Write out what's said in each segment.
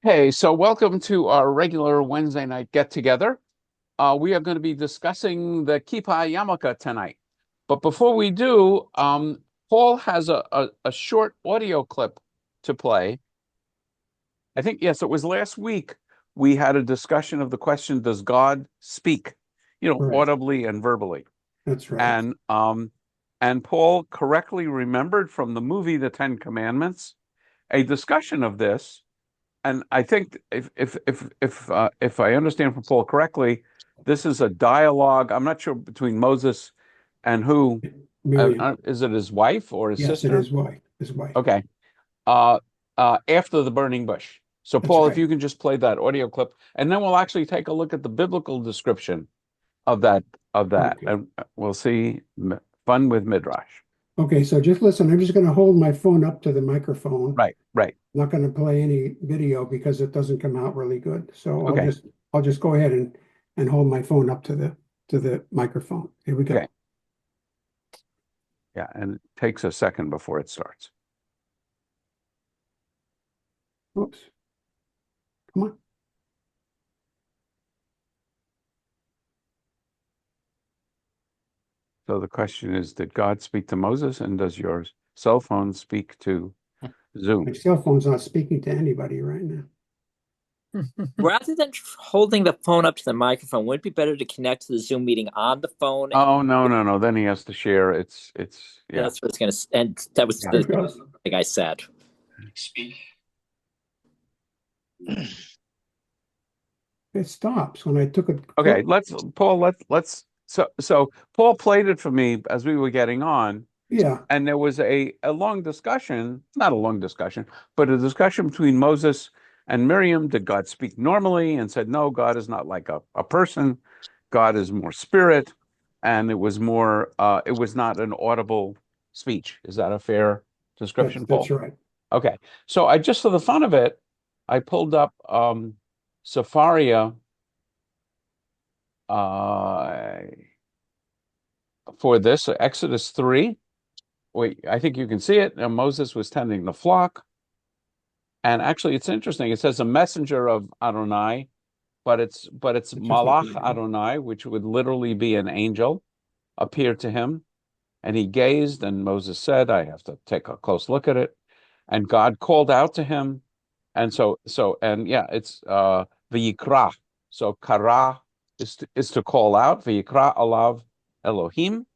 Hey, so welcome to our regular Wednesday night get together. We are going to be discussing the Kippah Yarmulke tonight. But before we do, Paul has a short audio clip to play. I think, yes, it was last week we had a discussion of the question, does God speak, Right. audibly and verbally? That's right. And Paul correctly remembered from the movie The Ten Commandments a discussion of this. And I think if I understand from Paul correctly, this is a dialogue. I'm not sure between Moses and who. Miriam. Is it his wife or his Yes, it sister? is wife. His wife. Okay. After the burning bush. So That's Paul, if right. you can just play that audio clip, and then we'll actually take a look at the biblical description of that, Okay. and we'll see fun with midrash. Okay, so just listen. I'm just going to hold my phone up to the microphone. Right. Right. I'm not going to play any video because it doesn't come out really good. So I'll Okay. just I'll just go ahead and hold my phone up to the microphone. Here we Okay. go. Yeah, and it takes a second before it starts. Oops. Come on. So the question is, did God speak to Moses, and does your cell phone speak to My Zoom? cell phone's not speaking to anybody right now. Rather than holding the phone up to the microphone, wouldn't it be better to connect to the Zoom meeting on the phone? Oh, no, no, no. Then he has to share. Yeah, That's what it's going to, and that was yeah. There the it goes. thing I said. It stops when I took it Okay, close. Paul, so Paul played it for me as we were getting on, Yeah, and there was a long discussion, not a long discussion, but a discussion between Moses and Miriam. Did God speak normally? And said, no, God is not like a person. God is more spirit, and it was not an audible speech. Is that a fair description, that's Paul? right. Okay. So I just for the fun of it, I pulled up Safaria uh for this, Exodus 3. Wait, I think you can see it. Now, Moses was tending the flock. And actually, it's interesting. It says a messenger of Adonai, but it's It's just like Malach Miriam. Adonai, which would literally be an angel, appeared to him. And he gazed, and Moses said, I have to take a close look at it. And God called out to him. And yeah, it's V'yikra. So kara is to call out, V'yikra alav Elohim,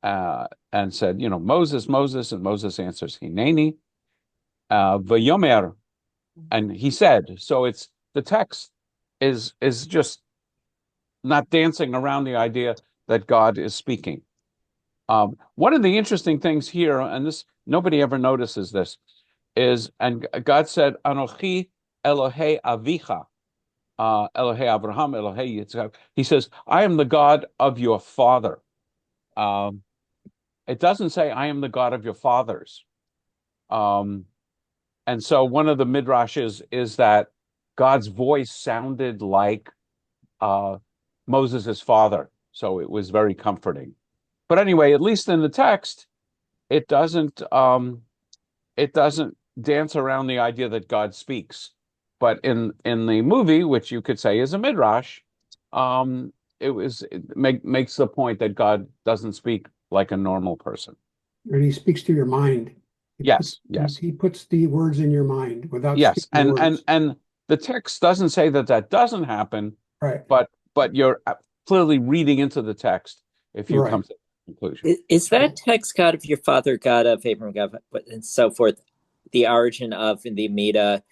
and said, Moses, Moses, and Moses answers, Hineni, V'yomer, and he said. So it's the text is just not dancing around the idea that God is speaking. One of the interesting things here, and this nobody ever notices this, and God said, Anochi Elohei Avicha, Elohei Abraham, Elohei Yitzchak. He says, I am the God of your father. Um, it doesn't say, I am the God of your fathers. Um, and so one of the midrashes is that God's voice sounded like Moses' father. So it was very comforting. But anyway, at least in the text, it doesn't um, it doesn't dance around the idea that God speaks. But in the movie, which you could say is a midrash, it makes the point that God doesn't speak like a normal person. And he speaks to your mind. He puts Yes, he, yes, he puts the words in your mind without yes, speaking the and words. the text doesn't say that that doesn't happen, Right, but you're clearly reading into the text if you right. come to the conclusion. Is that text God of your father, God of Abraham, God of, and so forth, the origin of in the Amida?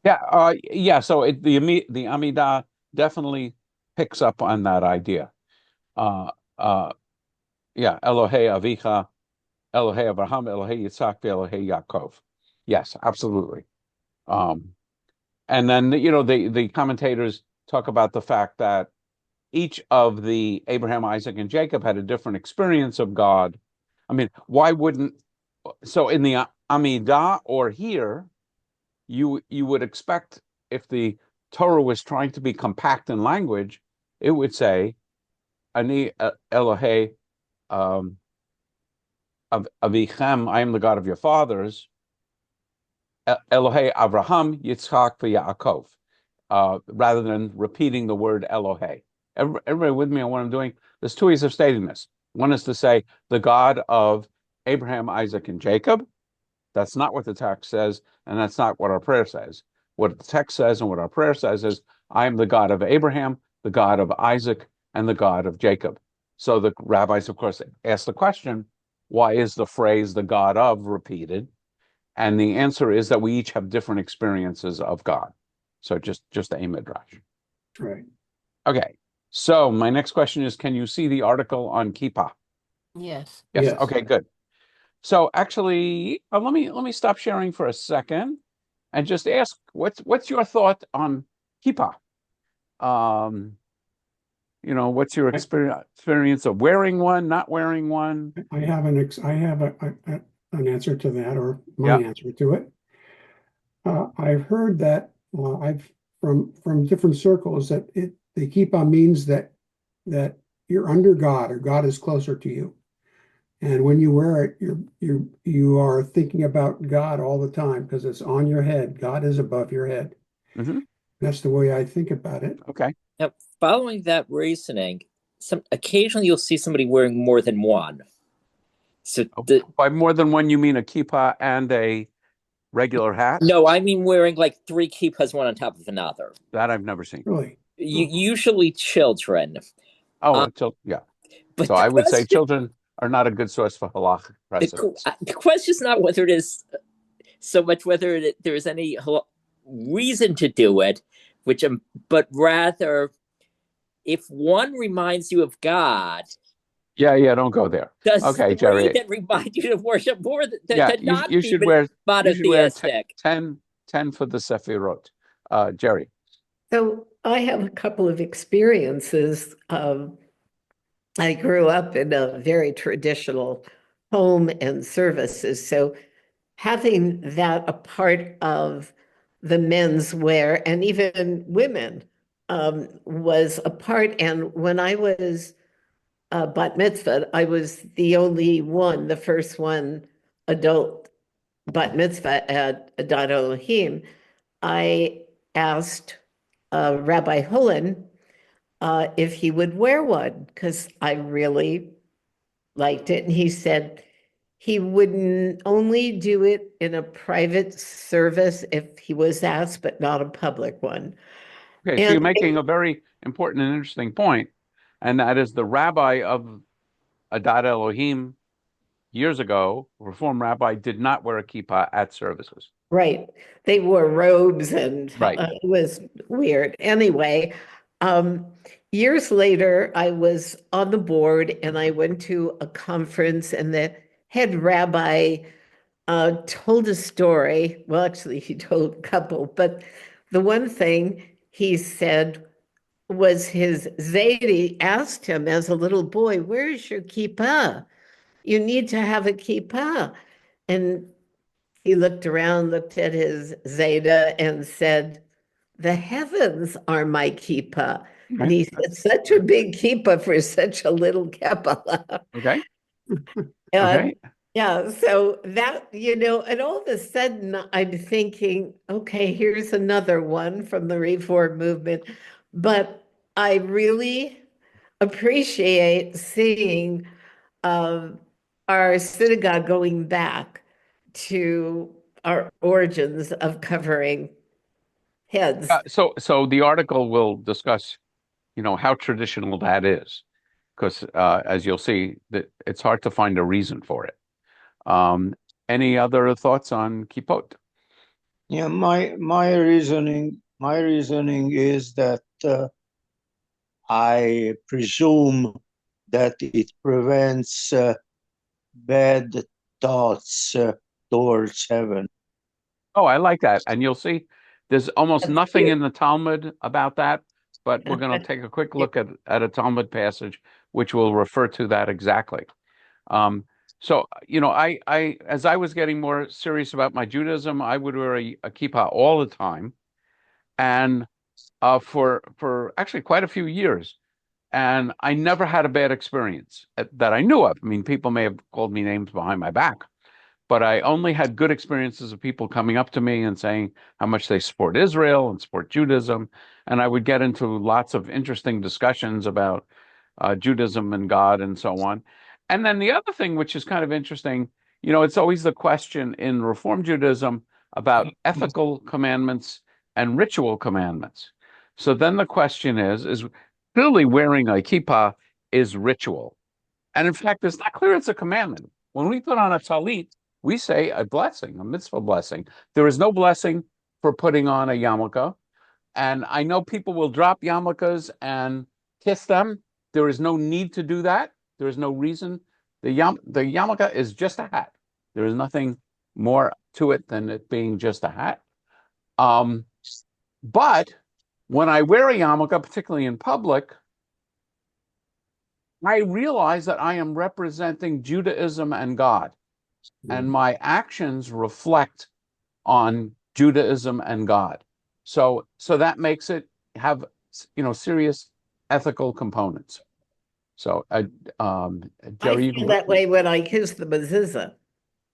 Yeah. So the Amidah definitely picks up on that idea. Uh, uh, yeah, Elohei Avicha, Elohei Abraham, Elohei Yitzhak, Elohei Yaakov. Yes, absolutely. Um, and then the commentators talk about the fact that each of the Abraham, Isaac, and Jacob had a different experience of God. I mean, why wouldn't so in the Amidah or here you would expect if the Torah was trying to be compact in language, it would say, "Ani Elohei Avichem, I am the God of your fathers." Elohei Avraham, Yitzchak, Yaakov, rather than repeating the word Elohei. Everybody with me on what I'm doing? There's two ways of stating this. One is to say the God of Abraham, Isaac, and Jacob. That's not what the text says, and that's not what our prayer says. What the text says and what our prayer says is, I am the God of Abraham, the God of Isaac, and the God of Jacob. So the rabbis, of course, ask the question, why is the phrase the God of repeated? And the answer is that we each have different experiences of God. So just a midrash. Right. Okay. So my next question is, can you see the article on Kippah? Yes. Yes. Yes. Okay, good. So actually, let me stop sharing for a second and just ask, what's your thought on Kippah? What's your experience of wearing one, not wearing one? I have an answer to that, or my Yeah. answer to it. I've heard that I've from different circles that the kippah means that you're under God, or God is closer to you. And when you wear it, you are thinking about God all the time because it's on your head. God is above your head. Mm-hmm. That's the way I think about it. Okay. Now, following that reasoning, occasionally you'll see somebody wearing more than one. So By more than one, you mean a kippah and a regular hat? no, I mean wearing like three kippahs one on top of another. That I've never seen. Really? Usually children. Oh, yeah. But So I would say children are not a good source for halachic precedents. The question is not whether it is so much whether there is any reason to do it, but rather if one reminds you of God. Yeah, don't go there. Does okay, Jerry. that remind you to worship more than you should wear monotheistic? 10 for the Sefirot. Jerry. So I have a couple of experiences. I grew up in a very traditional home and services. So having that a part of the men's wear and even women was a part. And when I was bat mitzvah, I was the only one, the first one adult bat mitzvah at Adat Elohim. I asked Rabbi Hulin if he would wear one because I really liked it. And he said he wouldn't only do it in a private service if he was asked, but not a public one. Okay, so you're making a very important and interesting point, and that is the rabbi of Adat Elohim years ago, Reform rabbi, did not wear a kippah at services. Right. They wore robes and right. It was weird. Anyway, years later, I was on the board and I went to a conference and the head rabbi told a story. Well, actually, he told a couple, but the one thing he said was his Zaidi asked him as a little boy, "Where's your kippah? You need to have a kippah." And he looked around, looked at his Zeta, and said, "The heavens are my kippah." Okay. And he said, "Such a big kippah for such a little kippah." Okay. Okay. Yeah, so that, and all of a sudden I'm thinking, okay, here's another one from the Reform movement. But I really appreciate seeing our synagogue going back to our origins of covering heads. So the article will discuss, how traditional that is, because as you'll see, that it's hard to find a reason for it. Any other thoughts on kippot? Yeah, my reasoning is that I presume that it prevents bad thoughts towards heaven. Oh, I like that. And you'll see there's almost That's nothing cute. in the Talmud about that, but we're going to take a quick look at a Talmud passage which will refer to that exactly. So, I as I was getting more serious about my Judaism, I would wear a kippah all the time, and for actually quite a few years, and I never had a bad experience that I knew of. I mean, people may have called me names behind my back, but I only had good experiences of people coming up to me and saying how much they support Israel and support Judaism. And I would get into lots of interesting discussions about Judaism and God and so on. And then the other thing, which is kind of interesting, it's always the question in Reform Judaism about ethical commandments and ritual commandments. So then the question is clearly wearing a kippah is ritual. And in fact, it's not clear it's a commandment. When we put on a talit, we say a blessing, a mitzvah blessing. There is no blessing for putting on a yarmulke. And I know people will drop yarmulkes and kiss them. There is no need to do that. There is no reason. The yarmulke is just a hat. There is nothing more to it than it being just a hat. But when I wear a yarmulke, particularly in public, I realize that I am representing Judaism and God, and my actions reflect on Judaism and God. So that makes it have serious ethical components. So Jerry, you I feel can that way when I kiss the mezuzah.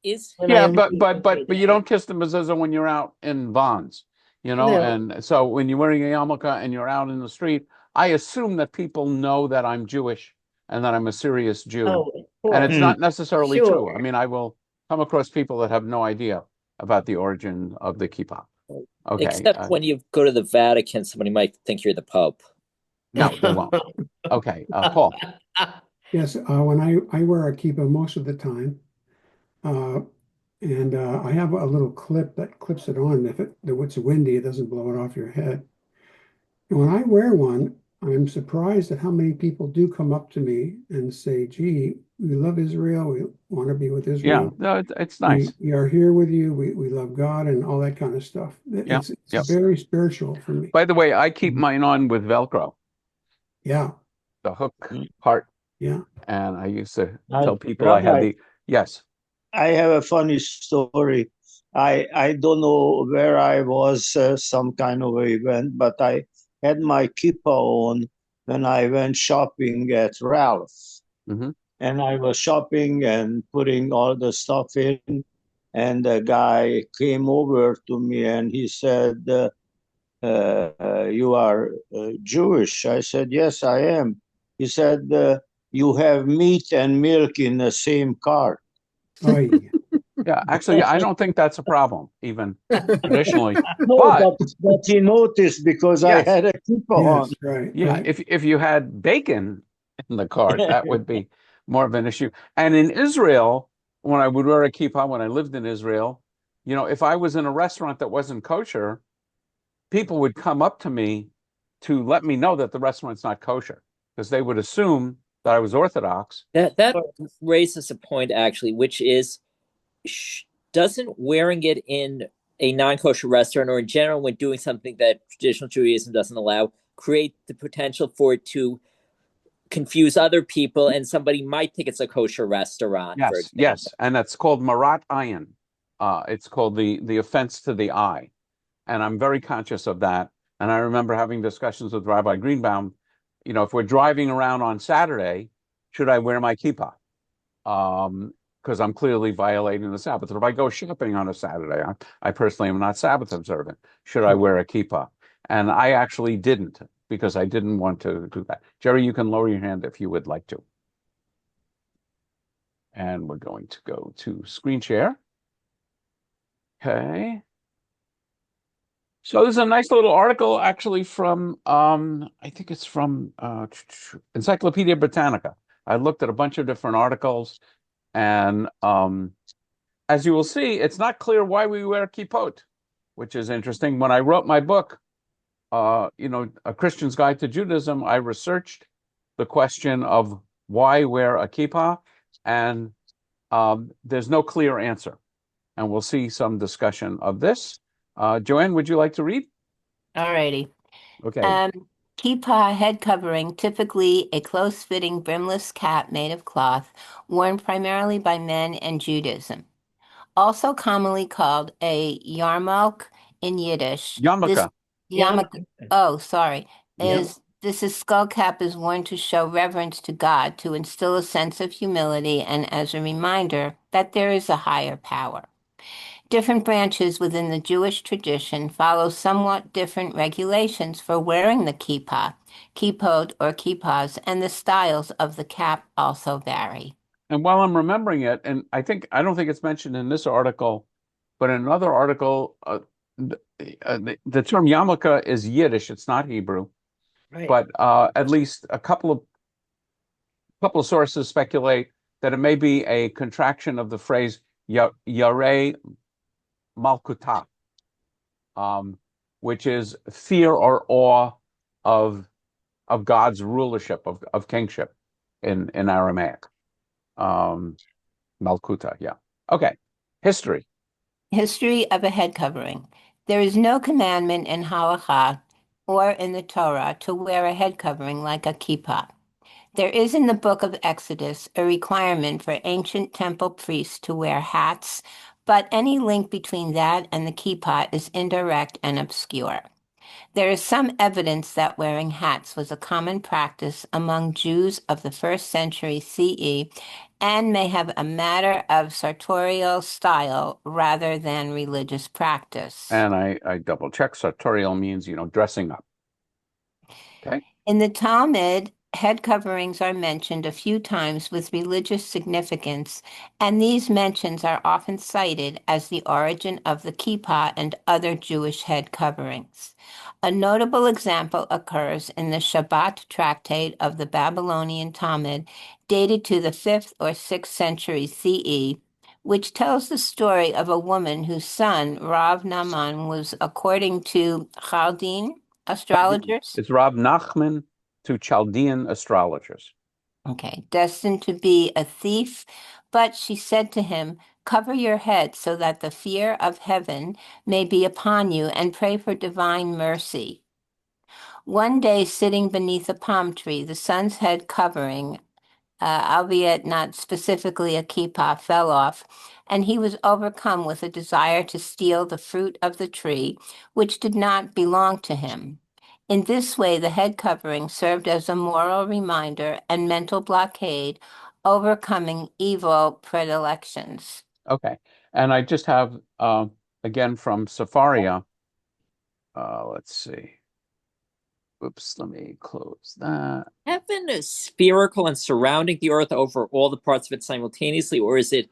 yeah, but you don't kiss the mezuzah when you're out in bonds, No. and so when you're wearing a yarmulke and you're out in the street, I assume that people know that I'm Jewish and that I'm a serious Jew. Oh, of And it's course. not necessarily true. I Sure. mean, I will come across people that have no idea about the origin of the kippah. Okay. Except when you go to the Vatican, somebody might think you're the Pope. No, they won't. Okay, Paul. Yes, when I wear a kippah most of the time, and I have a little clip that clips it on. If it's windy, it doesn't blow it off your head. And when I wear one, I'm surprised at how many people do come up to me and say, "Gee, we love Israel. We want to be with Yeah, Israel. no, it's nice. We are here with you. We love God," and all that kind of stuff. Yeah, It's yeah. very spiritual for me. By the way, I keep mine on with Velcro, Yeah, the hook part, yeah. and I used to tell people I had Rabbi, yes. I have a funny story. I don't know where I was, some kind of event, but I had my kippah on when I went shopping at Ralph's. Hmm. And I was shopping and putting all the stuff in, and the guy came over to me and he said, "You are Jewish?" I said, "Yes, I am." He said, "You have meat and milk in the same cart." Oh, yeah. Yeah, actually, I don't think that's a problem, even traditionally. No, But but he noticed because I yes, had a kippah on. Yes, right, yeah, right. if you had bacon in the cart, that would be more of an issue. And in Israel, when I would wear a kippah when I lived in Israel, if I was in a restaurant that wasn't kosher, people would come up to me to let me know that the restaurant's not kosher because they would assume that I was Orthodox. That raises a point actually, which is doesn't wearing it in a non-kosher restaurant or in general when doing something that traditional Judaism doesn't allow create the potential for it to confuse other people and somebody might think it's a kosher restaurant, for Yes, example. yes, and that's called marat ayin. It's called the offense to the eye, and I'm very conscious of that. And I remember having discussions with Rabbi Greenbaum. If we're driving around on Saturday, should I wear my kippah? Because I'm clearly violating the Sabbath. Or if I go shopping on a Saturday, I personally am not Sabbath observant. Should I wear a kippah? And I actually didn't because I didn't want to do that. Jerry, you can lower your hand if you would like to. And we're going to go to screen share. Okay. So there's a nice little article actually from, I think it's from Encyclopedia Britannica. I looked at a bunch of different articles, and as you will see, it's not clear why we wear kippot, which is interesting. When I wrote my book, A Christian's Guide to Judaism, I researched the question of why wear a kippah, and there's no clear answer. And we'll see some discussion of this. Joanne, would you like to read? All righty. Okay. Kippah head covering, typically a close-fitting brimless cap made of cloth, worn primarily by men in Judaism. Also commonly called a yarmulke in Yiddish. Yarmulke. Yarmulke. Oh, sorry. Yeah. Is This skull cap is worn to show reverence to God, to instill a sense of humility, and as a reminder that there is a higher power. Different branches within the Jewish tradition follow somewhat different regulations for wearing the kippah, kippot, or kippahs, and the styles of the cap also vary. And while I'm remembering it, and I don't think it's mentioned in this article, but in another article, the term yarmulke is Yiddish. It's not Hebrew, Right. but at least a couple of sources speculate that it may be a contraction of the phrase Yarei Malkuta, which is fear or awe of God's rulership, of kingship in Aramaic. Malkuta, yeah. Okay. History. History of a head covering. There is no commandment in Halakha or in the Torah to wear a head covering like a kippah. There is in the book of Exodus a requirement for ancient temple priests to wear hats, but any link between that and the kippah is indirect and obscure. There is some evidence that wearing hats was a common practice among Jews of the first century CE and may have a matter of sartorial style rather than religious practice. And I double check. Sartorial means, dressing up. Okay. In the Talmud, head coverings are mentioned a few times with religious significance, and these mentions are often cited as the origin of the kippah and other Jewish head coverings. A notable example occurs in the Shabbat tractate of the Babylonian Talmud, dated to the 5th or 6th century CE, which tells the story of a woman whose son, Rav Naaman, was, according to Chaldean astrologers. It's Rav Nachman to Chaldean astrologers. Okay, destined to be a thief, but she said to him, "Cover your head so that the fear of heaven may be upon you, and pray for divine mercy." One day, sitting beneath a palm tree, the son's head covering, albeit not specifically a kippah, fell off, and he was overcome with a desire to steal the fruit of the tree, which did not belong to him. In this way, the head covering served as a moral reminder and mental blockade, overcoming evil predilections. Okay. And I just have, again, from Safaria, let's see. Oops, let me close that. Heaven is spherical and surrounding the earth over all the parts of it simultaneously, or is it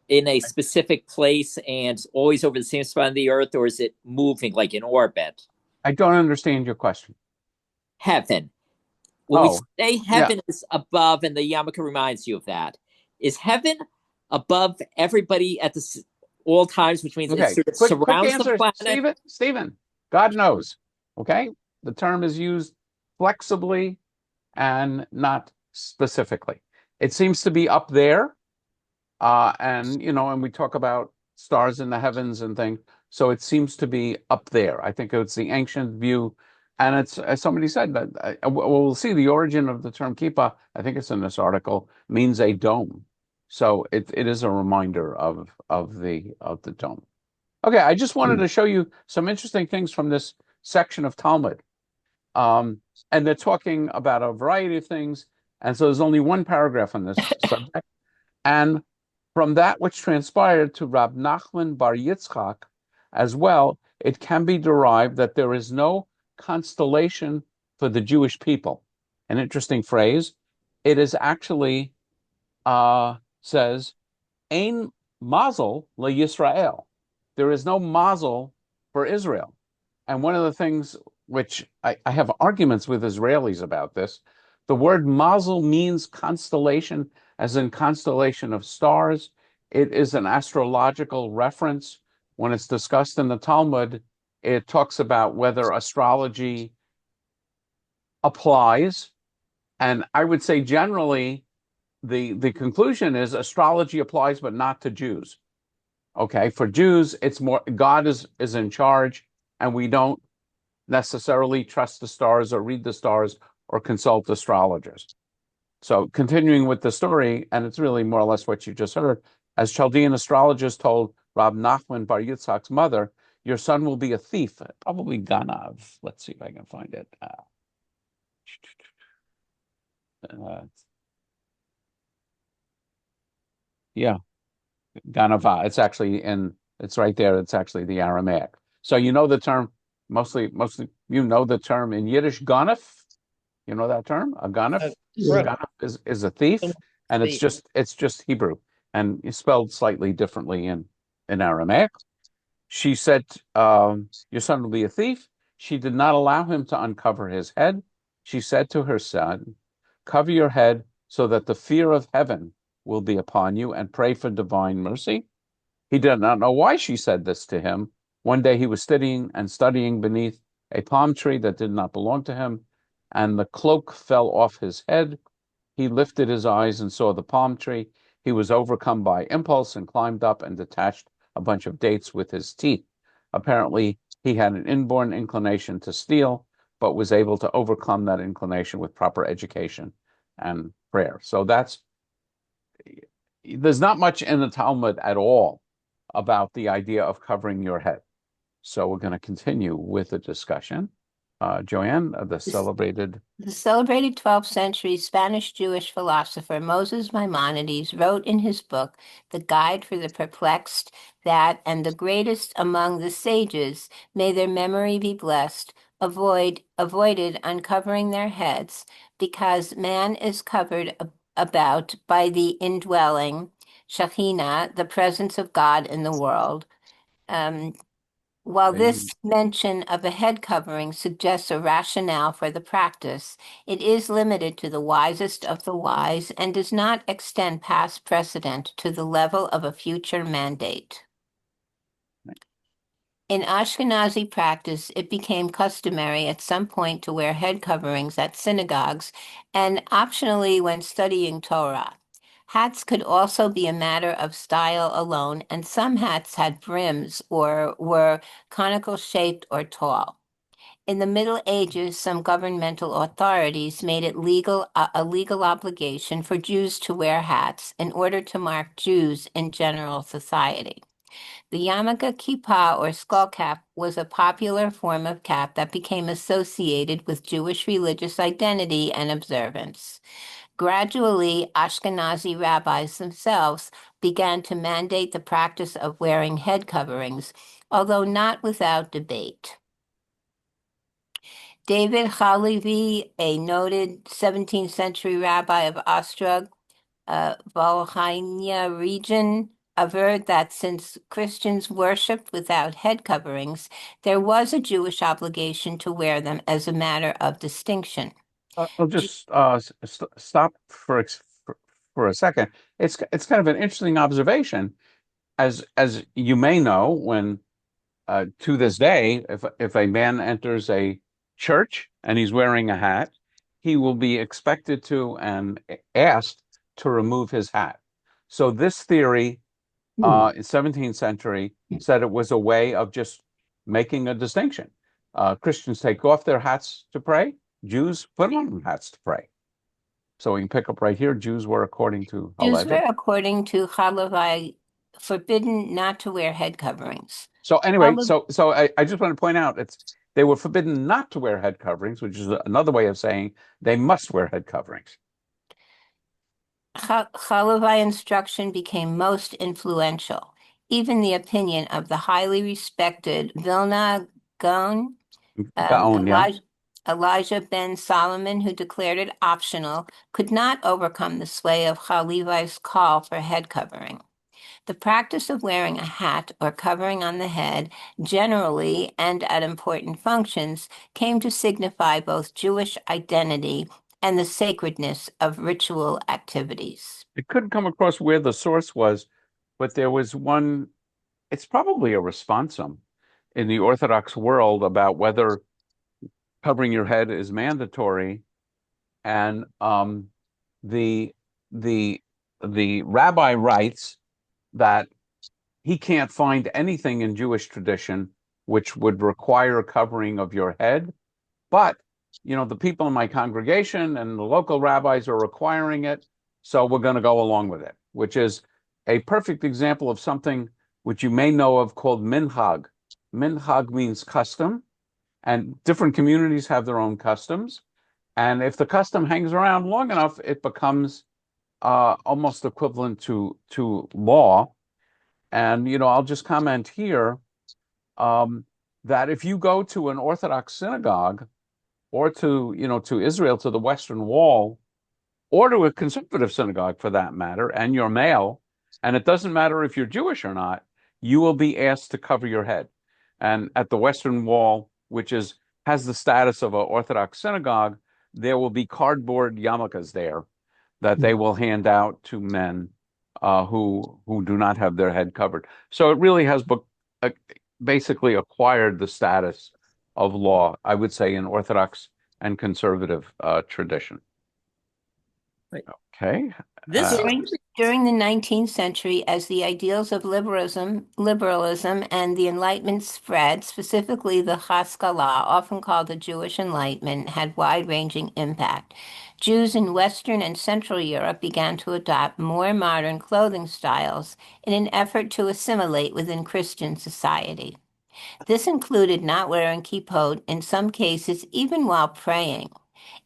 in a specific place and always over the same spot on the earth, or is it moving like in orbit? I don't understand your question. Heaven. When we say heaven is above, and the yarmulke reminds you of that, is heaven above everybody at all times, which means it sort of surrounds answer, the planet? Stephen, God knows. Okay? The term is used flexibly and not specifically. It seems to be up there. And we talk about stars in the heavens and things. So it seems to be up there. I think it's the ancient view. And it's, as somebody said, that we'll see the origin of the term kippah, I think it's in this article, means a dome. So it is a reminder of the dome. Okay, I just wanted to show you some interesting things from this section of Talmud. And they're talking about a variety of things. And so there's only one paragraph on this subject. And from that which transpired to Rab Nachman bar Yitzchak as well, it can be derived that there is no constellation for the Jewish people. An interesting phrase. It is actually says, Ein mazel le Yisrael. There is no mazel for Israel. And one of the things which I have arguments with Israelis about this, the word mazel means constellation, as in constellation of stars. It is an astrological reference. When it's discussed in the Talmud, it talks about whether astrology applies. And I would say generally, the conclusion is astrology applies, but not to Jews. Okay, for Jews, it's more God is in charge, and we don't necessarily trust the stars or read the stars or consult astrologers. So continuing with the story, and it's really more or less what you just heard, as Chaldean astrologers told Rab Nachman bar Yitzchak's mother, your son will be a thief, probably Ganav. Let's see if I can find it. Uh, yeah, ganava. It's right there. It's actually the Aramaic. So you know the term, mostly you know the term in Yiddish, ganef. You know that term? A ganef? Yeah. Ganef is a thief, and it's just Hebrew and it's spelled slightly differently in Aramaic. She said, your son will be a thief. She did not allow him to uncover his head. She said to her son, cover your head so that the fear of heaven will be upon you and pray for divine mercy. He did not know why she said this to him. One day he was sitting and studying beneath a palm tree that did not belong to him, and the cloak fell off his head. He lifted his eyes and saw the palm tree. He was overcome by impulse and climbed up and detached a bunch of dates with his teeth. Apparently, he had an inborn inclination to steal, but was able to overcome that inclination with proper education and prayer. So there's not much in the Talmud at all about the idea of covering your head. So we're going to continue with the discussion. Joanne, the celebrated 12th century Spanish Jewish philosopher Moses Maimonides wrote in his book, The Guide for the Perplexed, that, and the greatest among the sages, may their memory be blessed, avoided uncovering their heads, because man is covered about by the indwelling Shekhinah, the presence of God in the world. While this mention of a head covering suggests a rationale for the practice, it is limited to the wisest of the wise and does not extend past precedent to the level of a future mandate. In Ashkenazi practice, it became customary at some point to wear head coverings at synagogues and optionally when studying Torah. Hats could also be a matter of style alone, and some hats had brims or were conical shaped or tall. In the Middle Ages, some governmental authorities made it a legal obligation for Jews to wear hats in order to mark Jews in general society. The yarmulke kippah or skull cap was a popular form of cap that became associated with Jewish religious identity and observance. Gradually, Ashkenazi rabbis themselves began to mandate the practice of wearing head coverings, although not without debate. David Halevi, a noted 17th century rabbi of Ostrog, Volhynia region, averred that since Christians worshipped without head coverings, there was a Jewish obligation to wear them as a matter of distinction. I'll just stop for a second. It's kind of an interesting observation, as you may know, when to this day, if a man enters a church and he's wearing a hat, he will be expected to and asked to remove his hat. So this theory, in 17th century, said it was a way of just making a distinction. Christians take off their hats to pray. Jews put on hats to pray. So we can pick up right here. Jews were, according to Jews Halevi. were, according to Halevi, forbidden not to wear head coverings. So anyway, Halevi, so I just want to point out they were forbidden not to wear head coverings, which is another way of saying they must wear head coverings. Halevi instruction became most influential. Even the opinion of the highly respected Vilna Gaon, Gaon, yeah. Elijah ben Solomon, who declared it optional, could not overcome the sway of Halevi's call for head covering. The practice of wearing a hat or covering on the head, generally and at important functions, came to signify both Jewish identity and the sacredness of ritual activities. It couldn't come across where the source was, but there was one, it's probably a responsum in the Orthodox world about whether covering your head is mandatory. And the the the rabbi writes that he can't find anything in Jewish tradition which would require covering of your head. But, the people in my congregation and the local rabbis are requiring it, so we're going to go along with it, which is a perfect example of something which you may know of called minhag. Minhag means custom, and different communities have their own customs. And if the custom hangs around long enough, it becomes almost equivalent to law. And I'll just comment here um, that if you go to an Orthodox synagogue or to Israel, to the Western Wall, or to a conservative synagogue for that matter, and you're male, and it doesn't matter if you're Jewish or not, you will be asked to cover your head. And at the Western Wall, which has the status of an Orthodox synagogue, there will be cardboard yarmulkes there that they will hand out to men who do not have their head covered. So it really has uh, basically acquired the status of law, I would say, in Orthodox and conservative tradition. Right. Okay. This During the 19th century, as the ideals of liberalism and the Enlightenment spread, specifically the Haskalah, often called the Jewish Enlightenment, had wide-ranging impact. Jews in Western and Central Europe began to adopt more modern clothing styles in an effort to assimilate within Christian society. This included not wearing kippot, in some cases, even while praying.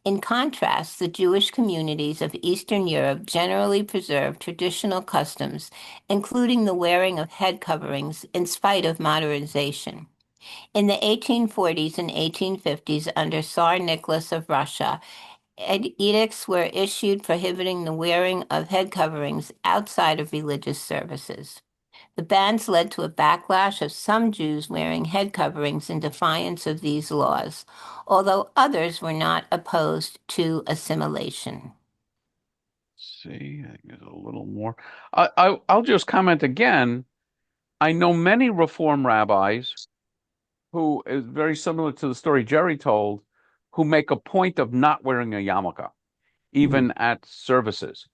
In contrast, the Jewish communities of Eastern Europe generally preserved traditional customs, including the wearing of head coverings in spite of modernization. In the 1840s and 1850s, under Tsar Nicholas of Russia, edicts were issued prohibiting the wearing of head coverings outside of religious services. The bans led to a backlash of some Jews wearing head coverings in defiance of these laws, although others were not opposed to assimilation. See, I think there's a little more. I'll just comment again. I know many Reform rabbis who is very similar to the story Jerry told, who make a point of not wearing a yarmulke, even at services.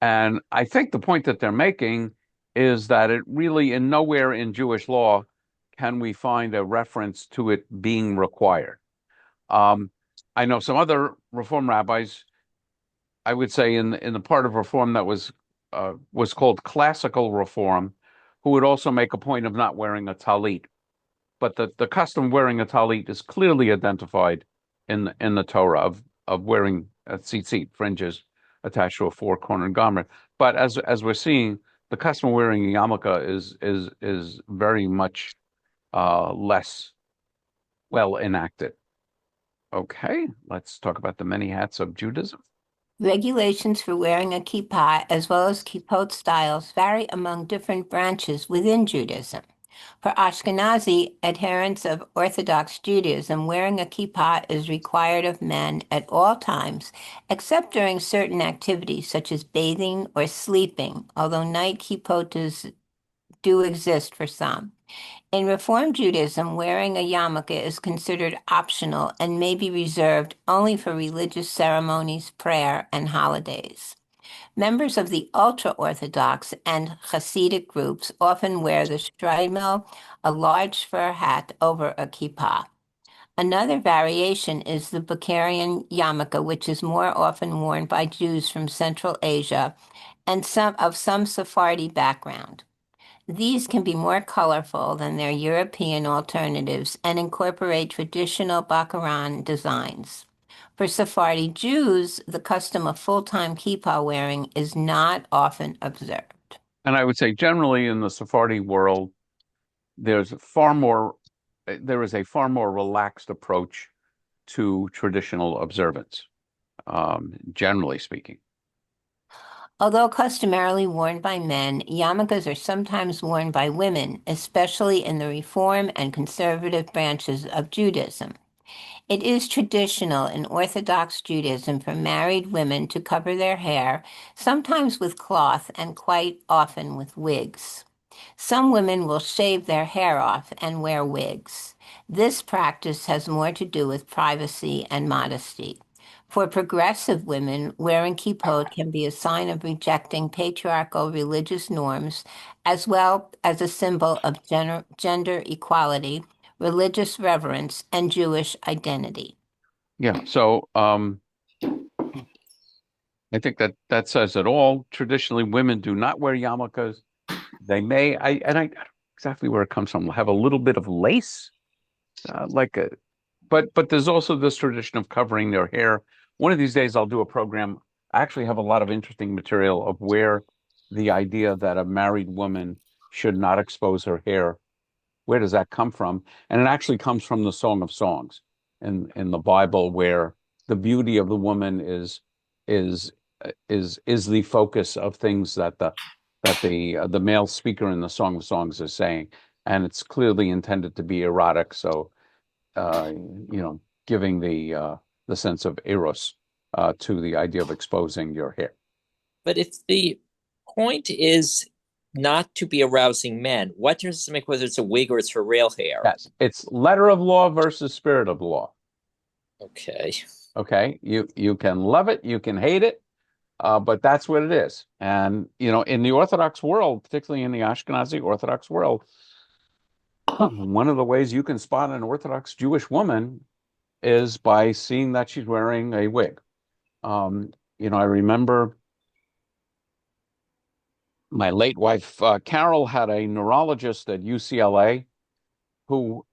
And I think the point that they're making is that it really, in nowhere in Jewish law can we find a reference to it being required. I know some other Reform rabbis, I would say in the part of Reform that was called classical Reform, who would also make a point of not wearing a talit. But the custom of wearing a talit is clearly identified in the Torah of wearing tzitzit, fringes attached to a four-cornered garment. But as we're seeing, the custom of wearing a yarmulke is very much less well enacted. Okay, let's talk about the many hats of Judaism. Regulations for wearing a kippah, as well as kippot styles, vary among different branches within Judaism. For Ashkenazi adherents of Orthodox Judaism, wearing a kippah is required of men at all times, except during certain activities such as bathing or sleeping, although night kippotas do exist for some. In Reform Judaism, wearing a yarmulke is considered optional and may be reserved only for religious ceremonies, prayer, and holidays. Members of the ultra-Orthodox and Hasidic groups often wear the shtreimel, a large fur hat over a kippah. Another variation is the Bukharian yarmulke, which is more often worn by Jews from Central Asia and some Sephardi background. These can be more colorful than their European alternatives and incorporate traditional Baccaran designs. For Sephardi Jews, the custom of full-time kippah wearing is not often observed. And I would say generally in the Sephardi world, there is a far more relaxed approach to traditional observance, generally speaking. Although customarily worn by men, yarmulkes are sometimes worn by women, especially in the Reform and conservative branches of Judaism. It is traditional in Orthodox Judaism for married women to cover their hair, sometimes with cloth and quite often with wigs. Some women will shave their hair off and wear wigs. This practice has more to do with privacy and modesty. For progressive women, wearing kippot can be a sign of rejecting patriarchal religious norms, as well as a symbol of gender equality, religious reverence, and Jewish identity. Yeah, so I think that says it all. Traditionally, women do not wear yarmulkes. They may, I don't know exactly where it comes from, have a little bit of lace, but there's also this tradition of covering their hair one of these days I'll do a program. I actually have a lot of interesting material of where the idea that a married woman should not expose her hair, where does that come from? And it actually comes from the Song of Songs in the Bible, where the beauty of the woman is is the focus of things that the male speaker in the Song of Songs is saying, and it's clearly intended to be erotic. So, giving the sense of eros to the idea of exposing your hair. But if the point is not to be arousing men, what difference does it make whether it's a wig or it's for real hair? Yes, it's letter of law versus spirit of law. Okay. Okay, you can love it, you can hate it, but that's what it is. And in the Orthodox world, particularly in the Ashkenazi Orthodox world, one of the ways you can spot an Orthodox Jewish woman is by seeing that she's wearing a wig. I remember my late wife, Carol, had a neurologist at UCLA who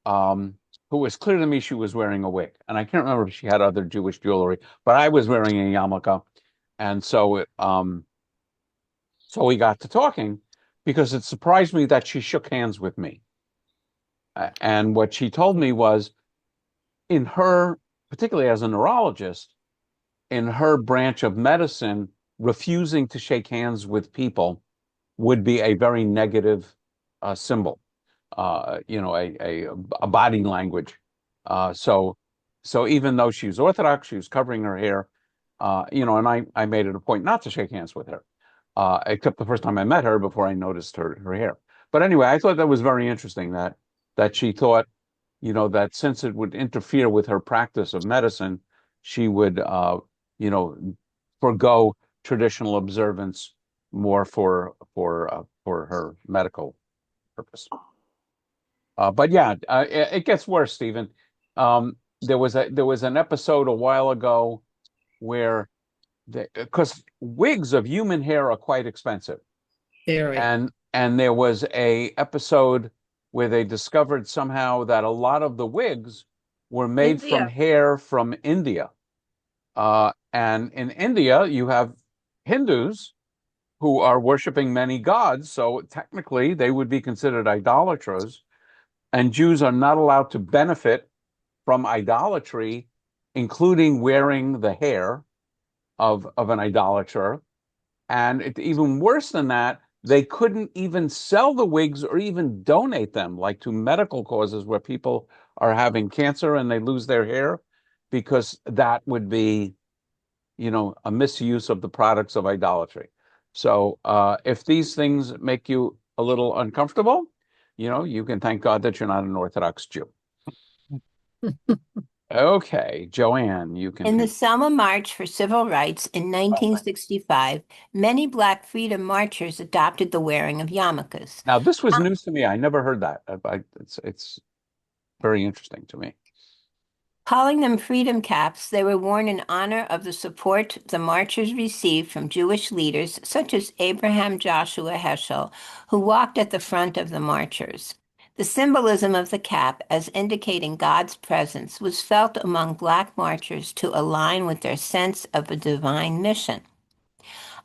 was clear to me she was wearing a wig. And I can't remember if she had other Jewish jewelry, but I was wearing a yarmulke. And so we got to talking, because it surprised me that she shook hands with me. And what she told me was, in her, particularly as a neurologist, in her branch of medicine, refusing to shake hands with people would be a very negative symbol, a body language. So even though she was Orthodox, she was covering her hair, and I made it a point not to shake hands with her, except the first time I met her before I noticed her hair. But anyway, I thought that was very interesting that she thought, that since it would interfere with her practice of medicine, she would, forgo traditional observance more for her medical purpose. But yeah, it gets worse, Stephen. There was an episode a while ago where, because wigs of human hair are quite expensive, Very. and there was a episode where they discovered somehow that a lot of the wigs were made from hair from India. And in India, you have Hindus who are worshiping many gods, so technically they would be considered idolaters, and Jews are not allowed to benefit from idolatry, including wearing the hair of an idolater. And even worse than that, they couldn't even sell the wigs or even donate them, like to medical causes where people are having cancer and they lose their hair, because that would be, a misuse of the products of idolatry. So if these things make you a little uncomfortable, you can thank God that you're not an Orthodox Jew. Okay, Joanne, you can. In the Selma March for Civil Rights in 1965, many Black freedom marchers adopted the wearing of yarmulkes. Now, this was news to me. I never heard that. It's very interesting to me. Calling them freedom caps, they were worn in honor of the support the marchers received from Jewish leaders such as Abraham Joshua Heschel, who walked at the front of the marchers. The symbolism of the cap as indicating God's presence was felt among Black marchers to align with their sense of a divine mission.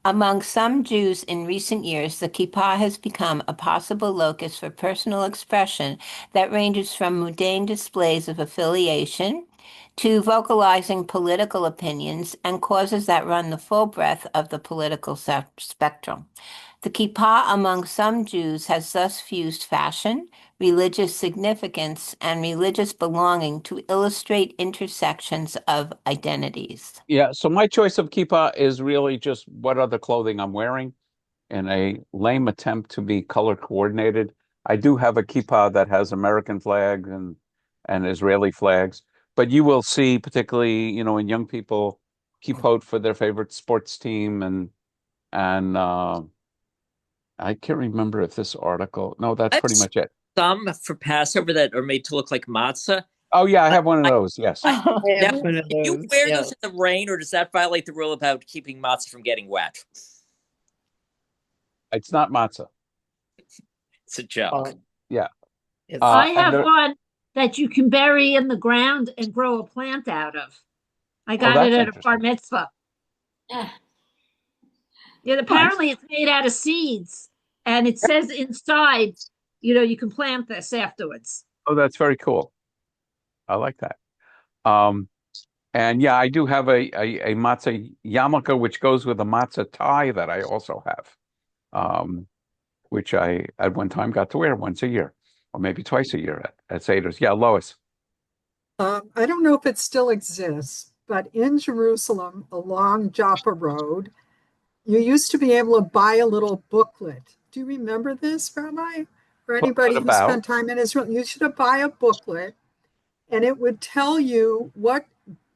Among some Jews in recent years, the kippah has become a possible locus for personal expression that ranges from mundane displays of affiliation to vocalizing political opinions and causes that run the full breadth of the political spectrum. The kippah among some Jews has thus fused fashion, religious significance, and religious belonging to illustrate intersections of identities. Yeah, so my choice of kippah is really just what other clothing I'm wearing, in a lame attempt to be color coordinated. I do have a kippah that has American flags and Israeli flags, but you will see, particularly, in young people, kippot for their favorite sports team, and I can't remember if this article. No, that's pretty much it. Some for Passover that are made to look like matzah. Oh yeah, I have one of those. Yes. Now, can you wear those in the rain, or does that violate the rule about keeping matzah from getting wet? It's not matzah. It's a joke. Yeah. I have one that you can bury in the ground and grow a plant out of. I Oh, got it that's at a bar interesting. mitzvah. Ah, Yeah, Nice. apparently it's made out of seeds, and it says inside, you can plant this afterwards. Oh, that's very cool. I like that. Um, and yeah, I do have a matzah yarmulke, which goes with a matzah tie that I also have, which I at one time got to wear once a year, or maybe twice a year at Seder's. Yeah, Lois. I don't know if it still exists, but in Jerusalem along Joppa Road, you used to be able to buy a little booklet. Do you remember this, Rabbi? For What anybody who about? spent time in Israel, you should buy a booklet and it would tell you what,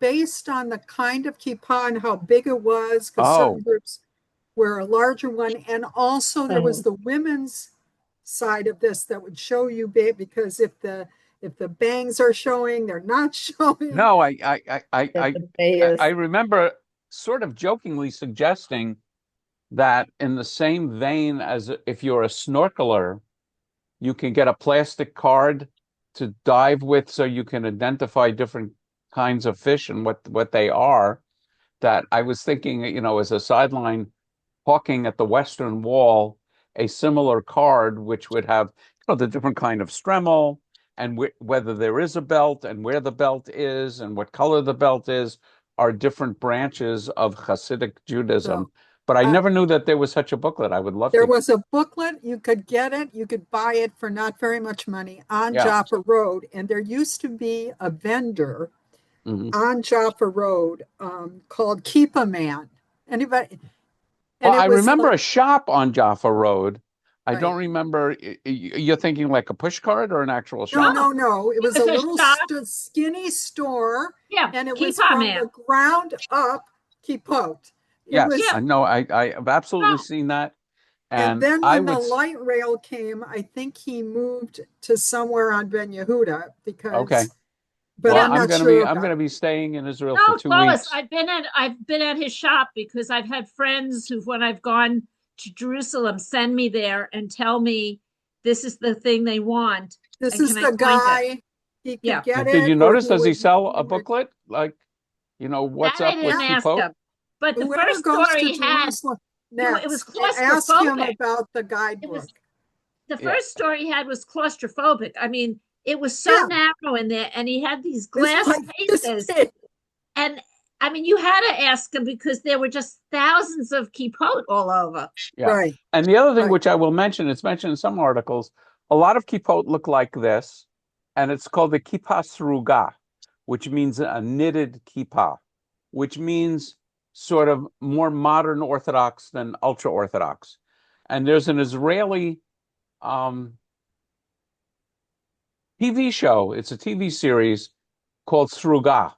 based on the kind of kippah and how big it was, because certain Oh, groups were a larger one. And also there was Oh, the women's side of this that would show you, because if the bangs are showing, they're not showing. no, I yes. I remember sort of jokingly suggesting that in the same vein as if you're a snorkeler, you can get a plastic card to dive with so you can identify different kinds of fish and what they are. That I was thinking, as a sideline, hawking at the Western Wall, a similar card which would have, the different kind of stremel and whether there is a belt and where the belt is and what color the belt is are different branches of Hasidic So Judaism. But I uh, never knew that there was such a booklet. I would love there to. was a booklet, you could get it, you could buy it for not very much money on Yeah. Joppa Road. And there used to be a vendor Mhm. on Joppa Road called Kippah Man. Anybody? Well, And I it was remember like, a shop on Jaffa Road. I don't right. remember. You're thinking like a push cart or an actual No, shop? no, No, no. It it was a was a little shop. skinny store, Yeah, and it was Kippah from man. the ground up kippot. It Yes, was, Yeah, I know. I have absolutely no, seen that. and And then I when the would, light rail came, I think he moved to somewhere on Ben Yehuda okay. because, but Well, yeah. I'm not sure I'm about gonna it. be staying in Israel for No, two Lois, weeks. I've been at his shop because I've had friends who, when I've gone to Jerusalem, send me there and tell me this is the thing they want, This and can is I the find it? guy. He could Yeah, get Did it, you or notice? he Does he would, sell he a would, booklet? Like, what's that I up with didn't yeah. ask Kippot? him. But the Whoever first goes story to he had, Jerusalem it was next, ask him claustrophobic. about the It was guidebook. the Yeah. first story he had was claustrophobic. I mean, it was so Yeah, narrow in there, and he had these this glass like this cases. big. And I mean, you had to ask him because there were just thousands of kippot all over. Yeah. Right, And the other thing right. which I will mention, it's mentioned in some articles, a lot of kippot look like this, and it's called the kippah sruga, which means a knitted kippah, which means sort of more modern Orthodox than ultra Orthodox. And there's an Israeli um, TV show. It's a TV series called Sruga,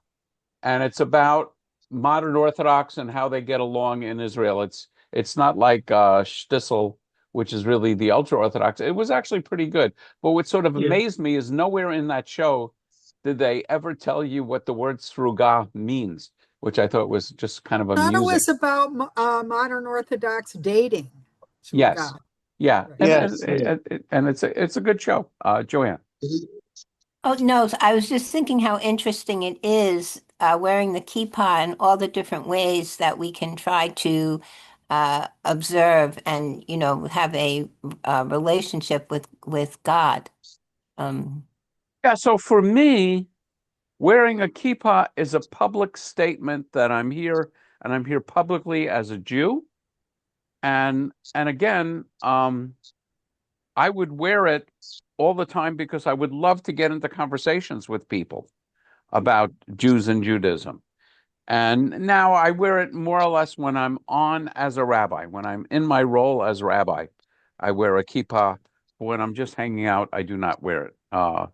and it's about modern Orthodox and how they get along in Israel. It's not like Shtisel, which is really the ultra Orthodox. It was actually pretty good. But what sort of Yeah. amazed me is nowhere in that show did they ever tell you what the word Sruga means, which I thought was just kind of Thought it amusing. was about modern Orthodox dating. Yes, Shruga. yeah, Right. Yes. and it's a good show, Joanne. Oh, no, I was just thinking how interesting it is wearing the kippah and all the different ways that we can try to observe and, have a relationship with God. Um, Yeah, so for me, wearing a kippah is a public statement that I'm here and I'm here publicly as a Jew. And again, I would wear it all the time because I would love to get into conversations with people about Jews and Judaism. And now I wear it more or less when I'm on as a rabbi. When I'm in my role as rabbi, I wear a kippah. When I'm just hanging out, I do not wear it all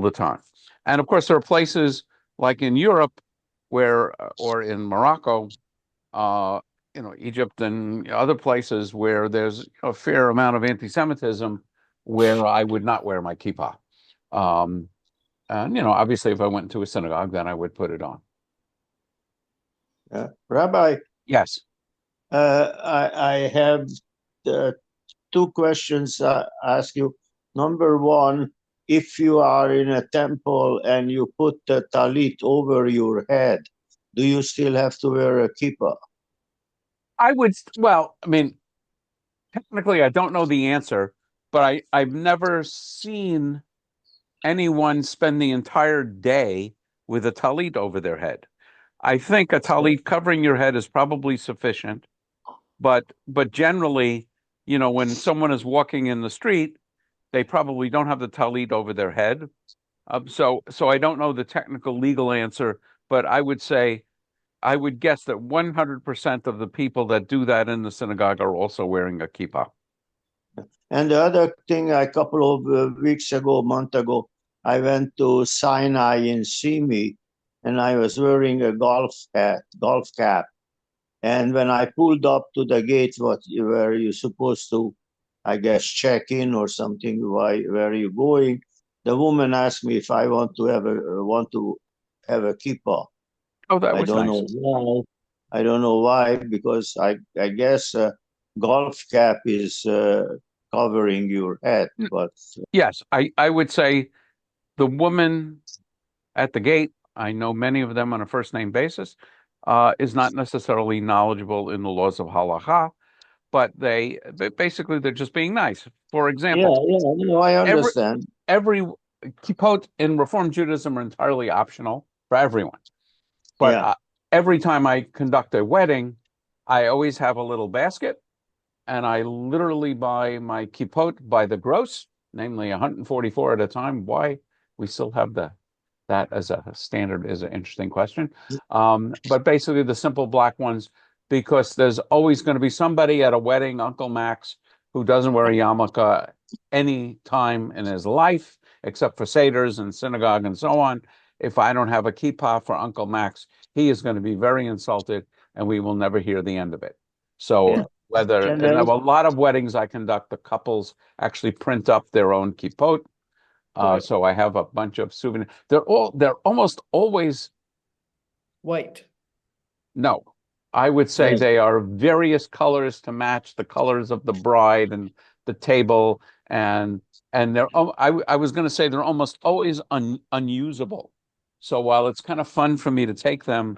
the time. And of course, there are places like in Europe where, or in Morocco, uh, Egypt and other places where there's a fair amount of anti-Semitism, where I would not wear my kippah. And obviously, if I went to a synagogue, then I would put it on. Rabbi, Yes. I have two questions I ask you. Number one, if you are in a temple and you put the talit over your head, do you still have to wear a kippah? I would, well, I mean, technically, I don't know the answer, but I've never seen anyone spend the entire day with a talit over their head. I think a talit covering your head is probably sufficient, but generally, when someone is walking in the street, they probably don't have the talit over their head. So I don't know the technical legal answer, but I would guess that 100% of the people that do that in the synagogue are also wearing a kippah. And the other thing, a couple of weeks ago, month ago, I went to Sinai in Simi, and I was wearing a golf cap. And when I pulled up to the gate, where you're supposed to, I guess, check in or something, where are you going? The woman asked me if I want to have a kippah. Oh, that I was don't nice. know why. I don't know why, because I guess golf cap is covering your head. But Yes, I would say the woman at the gate, I know many of them on a first name basis, is not necessarily knowledgeable in the laws of halacha, but basically they're just being nice. For yeah, example, no, I every understand. every kippot in Reform Judaism are entirely optional for everyone. But Yeah, every time I conduct a wedding, I always have a little basket, and I literally buy my kippot by the gross, namely 144 at a time. Why we still have that as a standard is an interesting question. But basically, the simple black ones, because there's always going to be somebody at a wedding, Uncle Max, who doesn't wear a yarmulke any time in his life, except for seders and synagogue and so on. If I don't have a kippah for Uncle Max, he is going to be very insulted, and we will never hear the end of it. yeah. So And and I have a lot of weddings I conduct, the couples actually print up their own kippot. Right. So I have a bunch of souvenirs. They're almost always, White. no, I would say they are various colors to match the colors of the bride and the table, and I was going to say they're almost always unusable. So while it's kind of fun for me to take them,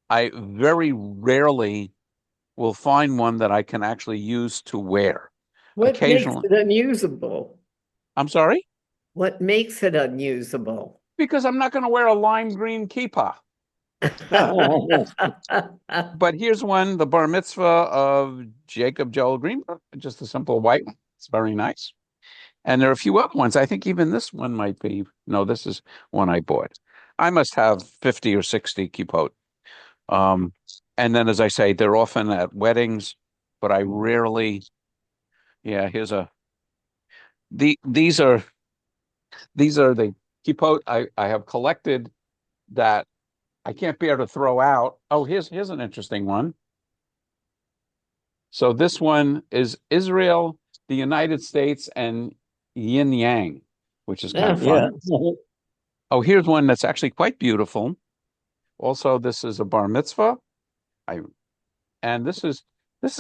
I very rarely will find one that I can actually use to wear. What makes Occasionally, it unusable? I'm sorry, What makes it unusable? because I'm not going to wear a lime green kippah. But here's one, the bar mitzvah of Jacob Joel Greenberg, just a simple white one. It's very nice. And there are a few other ones. I think even this one might be, no, this is one I bought. I must have 50 or 60 kippot. Um, and then, as I say, they're often at weddings, but I rarely, yeah, the, these are the kippot I have collected that I can't bear to throw out. Oh, here's an interesting one. So this one is Israel, the United States, and yin yang, which is kind of yeah. fun. Oh, here's one that's actually quite beautiful. Also, this is a bar mitzvah. And this is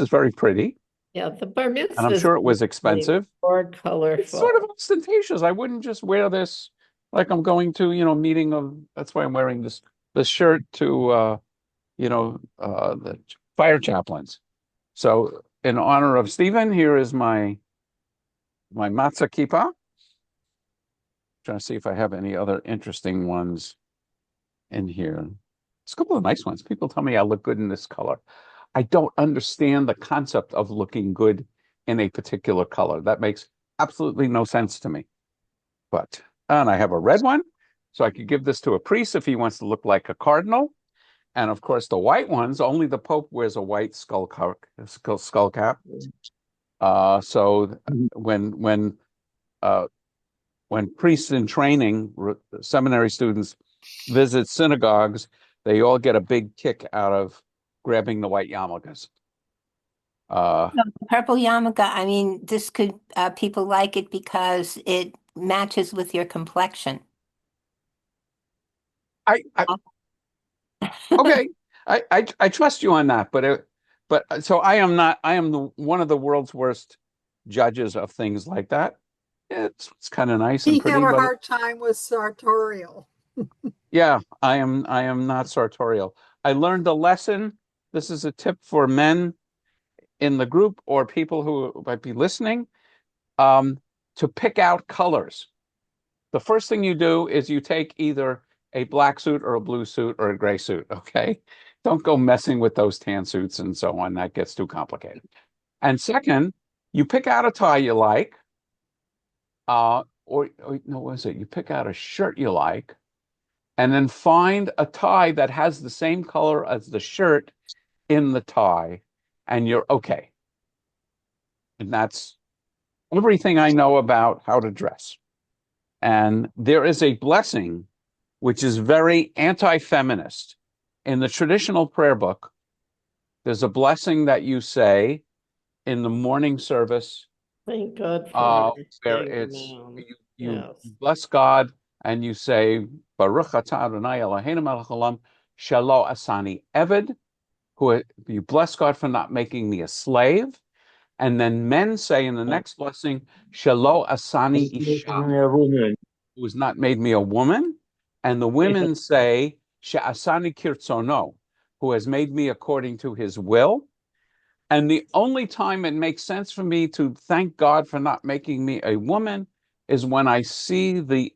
very pretty, Yeah, the bar and I'm mitzvah is sure it was expensive. more It's sort of colorful. ostentatious. I wouldn't just wear this like I'm going to, meeting of. That's why I'm wearing this shirt to, the fire chaplains. So, in honor of Stephen, here is my matzah kippah. Trying to see if I have any other interesting ones in here. There's a couple of nice ones. People tell me I look good in this color. I don't understand the concept of looking good in a particular color. That makes absolutely no sense to me. And I have a red one, so I could give this to a priest if he wants to look like a cardinal. And of course, the white ones, only the Pope wears a white skull cap. So uh, when priests in training, seminary students visit synagogues, they all get a big kick out of grabbing the white yarmulkes. Purple yarmulke, I mean, this could, people like it because it matches with your complexion. I okay, I trust you on that, but so I am not. I am one of the world's worst judges of things like that. It's kind of nice He and had pretty, a but hard time with sartorial. yeah, I am not sartorial. I learned a lesson. This is a tip for men in the group or people who might be listening, um, to pick out colors. The first thing you do is you take either a black suit or a blue suit or a gray suit, okay? Don't go messing with those tan suits and so on. That gets too complicated. And second, you pick out a tie you like, or no, what is it? You pick out a shirt you like, and then find a tie that has the same color as the shirt in the tie, and you're okay. And that's everything I know about how to dress. And there is a blessing which is very anti-feminist. In the traditional prayer book, there's a blessing that you say in the morning service, Thank God uh, for where understanding it's now. you Yes. bless God and you say Baruch atah Adonai Eloheinu melech haolam shelo asani eved, who you bless God for not making me a slave. And then men say in the next blessing, Shelo asani isha, A woman. who has not made me a woman. And the women say, She'asani kirtzono, who has made me according to his will. And the only time it makes sense for me to thank God for not making me a woman is when I see the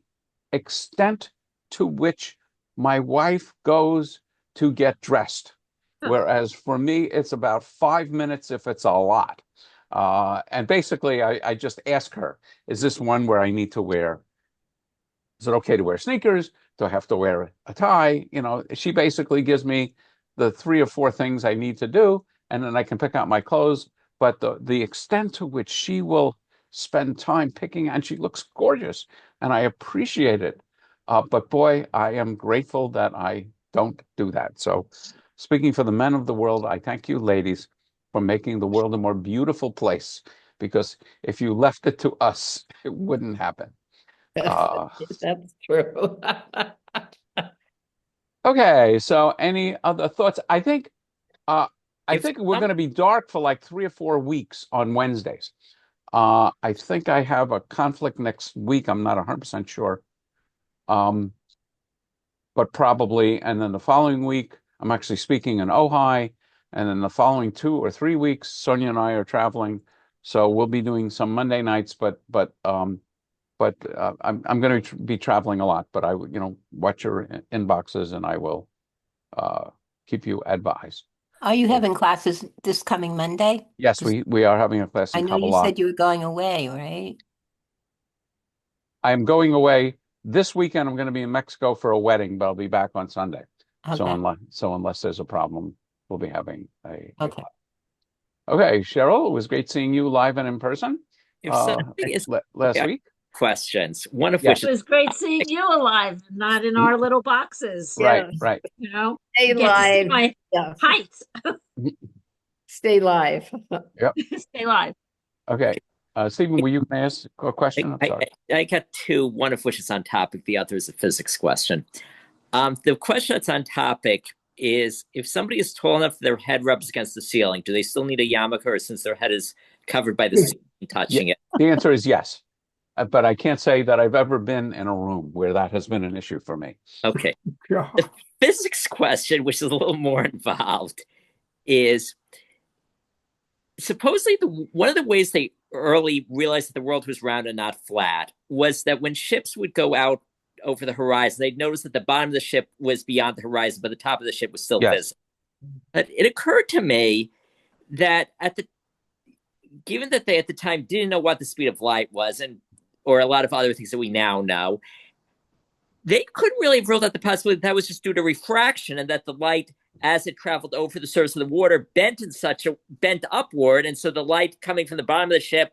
extent to which my wife goes to get dressed. Whereas for me, it's about 5 minutes if it's a lot. And basically, I just ask her, is this one where I need to wear, is it okay to wear sneakers? Do I have to wear a tie? She basically gives me the 3 or 4 things I need to do, and then I can pick out my clothes. But the extent to which she will spend time picking, and she looks gorgeous, and I appreciate it. But boy, I am grateful that I don't do that. So, speaking for the men of the world, I thank you, ladies, for making the world a more beautiful place. Because if you left it to us, it wouldn't happen. Uh, That's true. okay, so any other thoughts? I If think we're some, going to be dark for like 3 or 4 weeks on Wednesdays. I think I have a conflict next week. I'm not 100% sure. Um, but probably, and then the following week, I'm actually speaking in Ojai, and then the following 2 or 3 weeks, Sonia and I are traveling, so we'll be doing some Monday nights, but I'm going to be traveling a lot. But watch your inboxes, and I will keep you advised. Are you having classes this coming Monday? Yes, 'Cause we are having a class I in know you Kabbalah. said you were going away, right? I am going away this weekend. I'm going to be in Mexico for a wedding, but I'll be back on Sunday. So Okay. unless there's a problem, we'll be having a Okay. class. Okay, Cheryl, it was great seeing you live and in person if somebody is last okay, week. questions, one of which Yes, It is was great seeing you alive, not in our little boxes. right, Yes. right. Stay You get to see live. my Yes. height. Stay live. Yep. Stay live. Okay. Stephen, were you going to ask a question? I'm sorry. I got two, one of which is on topic, the other is a physics question. The question that's on topic is if somebody is tall enough their head rubs against the ceiling, do they still need a yarmulke, or since their head is covered by the ceiling touching it? The answer is yes. But I can't say that I've ever been in a room where that has been an issue for me. Okay. Yeah. The physics question, which is a little more involved, is supposedly one of the ways they early realized that the world was round and not flat was that when ships would go out over the horizon, they'd notice that the bottom of the ship was beyond the horizon, but the top of the ship was still Yes. visible. But it occurred to me that given that they at the time didn't know what the speed of light was, or a lot of other things that we now know, they couldn't really have ruled out the possibility that was just due to refraction, and that the light, as it traveled over the surface of the water, bent upward, and so the light coming from the bottom of the ship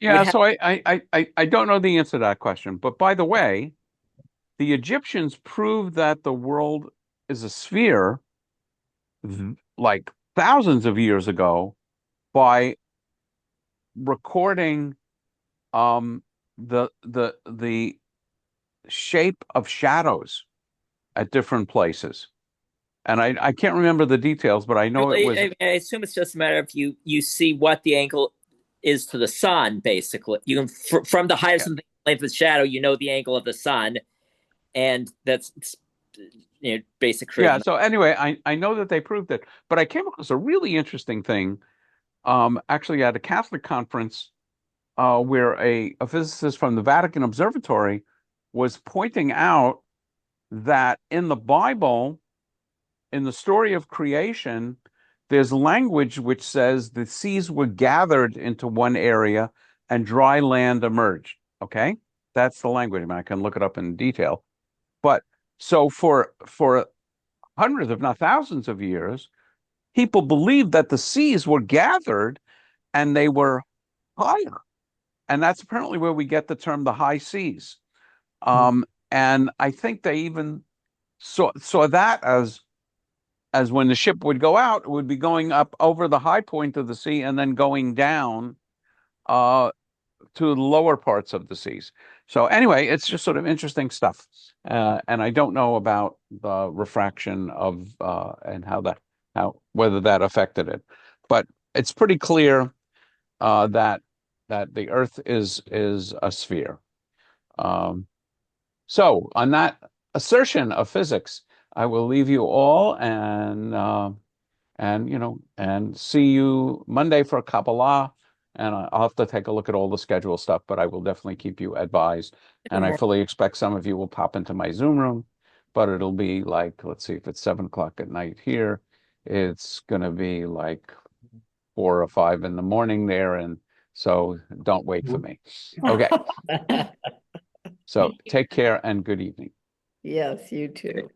would Yeah, have. so I don't know the answer to that question. But by the way, the Egyptians proved that the world is a sphere like thousands of years ago by recording the shape of shadows at different places. And I can't remember the details, but I know it was I assume it's just a matter of you see what the angle is to the sun, basically. You can from the height of something length of shadow, you know the angle of the sun, and that's basic truth. Yeah. So anyway, I know that they proved it, but I came across a really interesting thing, actually at a Catholic conference, where a physicist from the Vatican Observatory was pointing out that in the Bible, in the story of creation, there's language which says the seas were gathered into one area and dry land emerged. Okay, that's the language. I mean, I can look it up in detail. But so for hundreds, if not thousands of years, people believed that the seas were gathered and they were higher. And that's apparently where we get the term the high seas. And I think they even saw that as when the ship would go out, it would be going up over the high point of the sea and then going down to the lower parts of the seas. So anyway, it's just sort of interesting stuff. And I don't know about the refraction of and whether that affected it, but it's pretty clear that the Earth is a sphere. So on that assertion of physics, I will leave you all and see you Monday for Kabbalah. And I'll have to take a look at all the schedule stuff, but I will definitely keep you advised. And I fully expect some of you will pop into my Zoom room, but it'll be like, let's see, if it's 7 o'clock at night here, it's going to be like 4 or 5 in the morning there. And so don't wait for me. Okay. So take care and good evening. Yes, you too.